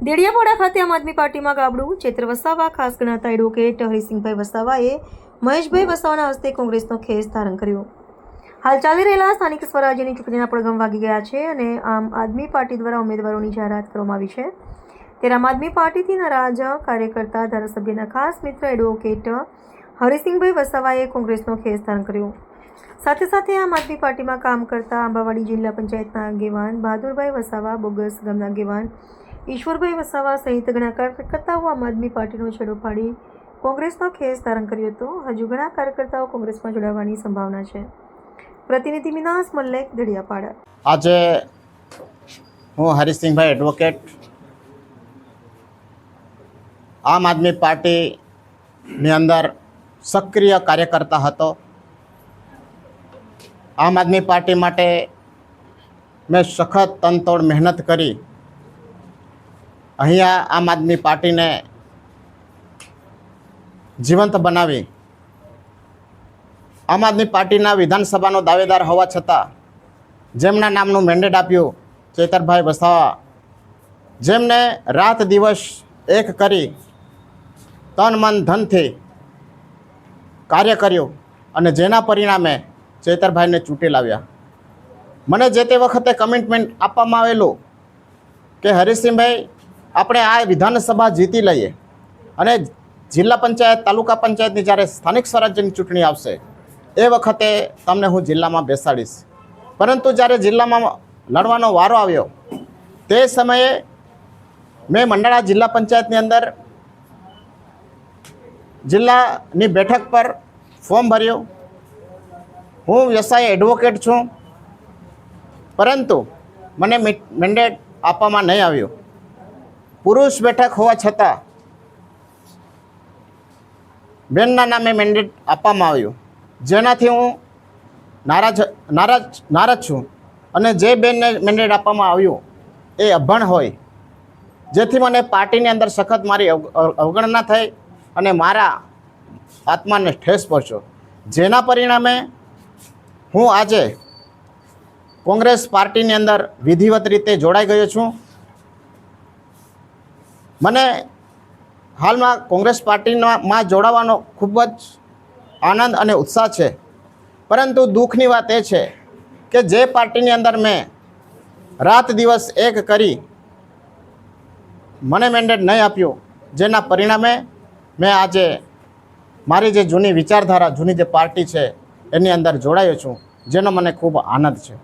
દેડિયાપાડા ખાતે આમ આદમી પાર્ટીમાં ગાબડું ચેત્ર વસાવા ખાસ ગણાતા એડવોકેટ હરિસિંહભાઈ વસાવાએ મહેશભાઈ વસાવાના હસ્તે કોંગ્રેસનો ખેસ ધારણ કર્યો। હાલ ચાલી રહેલા સ્થાનિક સ્વરાજ્યની ચૂંટણીના પડઘમ વાગી ગયા છે અને આમ આદમી પાર્ટી દ્વારા ઉમેદવારોની જાહેરાત કરવામાં આવી છે। ત્યારે આમ આદમી પાર્ટીથી નારાજ કાર્યકર્તા ધારાસભ્યના ખાસ મિત્ર એડવોકેટ હરિસિંહભાઈ વસાવાએ કોંગ્રેસનો ખેસ ધારણ કર્યો। સાથે સાથે આમ આદમી પાર્ટીમાં કામ કરતા આંબાવાડી જિલ્લા પંચાયતના આગેવાન બહાદુરભાઈ વસાવા, બોગસ ગામના આગેવાન ઈશ્વરભાઈ વસાવા સહિત ઘણા કાર્યકર્તાઓ આમ આદમી પાર્ટીનો છેડો ફાડી કોંગ્રેસનો ખેસ ધારણ કર્યો હતો। હજુ ઘણા કાર્યકર્તાઓ કોંગ્રેસમાં જોડાવાની સંભાવના છે। પ્રતિનિધિ મિનાસ મલ્લેક, દેડિયાપાડા। આજે હું હરિસિંહભાઈ એડવોકેટ આમ આદમી પાર્ટીની અંદર સક્રિય કાર્યકર્તા હતો। આમ આદમી પાર્ટી માટે મેં સખત તનતોડ મહેનત કરી અહીંયા આમ આદમી પાર્ટીને જીવંત બનાવી આમ આદમી પાર્ટીના વિધાનસભાનો દાવેદાર હોવા છતાં જેમના નામનું મેન્ડેટ આપ્યું ચેતરભાઈ વસાવા, જેમને રાત દિવસ એક કરી તન મન ધનથી કાર્ય કર્યું અને જેના પરિણામે ચેતરભાઈને ચૂંટી લાવ્યા। મને જે તે વખતે કમિટમેન્ટ આપવામાં આવેલું કે હરિસિંહભાઈ આપણે આ વિધાનસભા જીતી લઈએ અને જિલ્લા પંચાયત, તાલુકા પંચાયતની જ્યારે સ્થાનિક સ્વરાજ્યની ચૂંટણી આવશે એ વખતે તમને હું જિલ્લામાં બેસાડીશ। પરંતુ જ્યારે જિલ્લામાં લડવાનો વારો આવ્યો તે સમયે મેં મંડાળા જિલ્લા પંચાયતની અંદર જિલ્લાની બેઠક પર ફોર્મ ભર્યું। હું વ્યવસાય એડવોકેટ છું, પરંતુ મને મેન્ડેટ આપવામાં નહીં આવ્યું। પુરુષ બેઠક હોવા છતાં બેનના નામે મેન્ડેટ આપવામાં આવ્યું, જેનાથી હું નારાજ છું। અને જે બેનને મેન્ડેટ આપવામાં આવ્યું એ અભણ હોય, જેથી મને પાર્ટીની અંદર સખત મારી અવગણના થઈ અને મારા આત્માને ઠેસ પહોંચ્યો, જેના પરિણામે હું આજે કોંગ્રેસ પાર્ટીની અંદર વિધિવત રીતે જોડાઈ ગયો છું। મને હાલમાં કોંગ્રેસ પાર્ટીમાં જોડાવાનો ખૂબ જ આનંદ અને ઉત્સાહ છે, પરંતુ દુઃખની વાત એ છે કે જે પાર્ટીની અંદર મેં રાત દિવસ એક કરી મને મેન્ડેટ નહીં આપ્યું, જેના પરિણામે મેં આજે મારી જે જૂની વિચારધારા, જૂની જે પાર્ટી છે એની અંદર જોડાયો છું, જેનો મને ખૂબ આનંદ છે।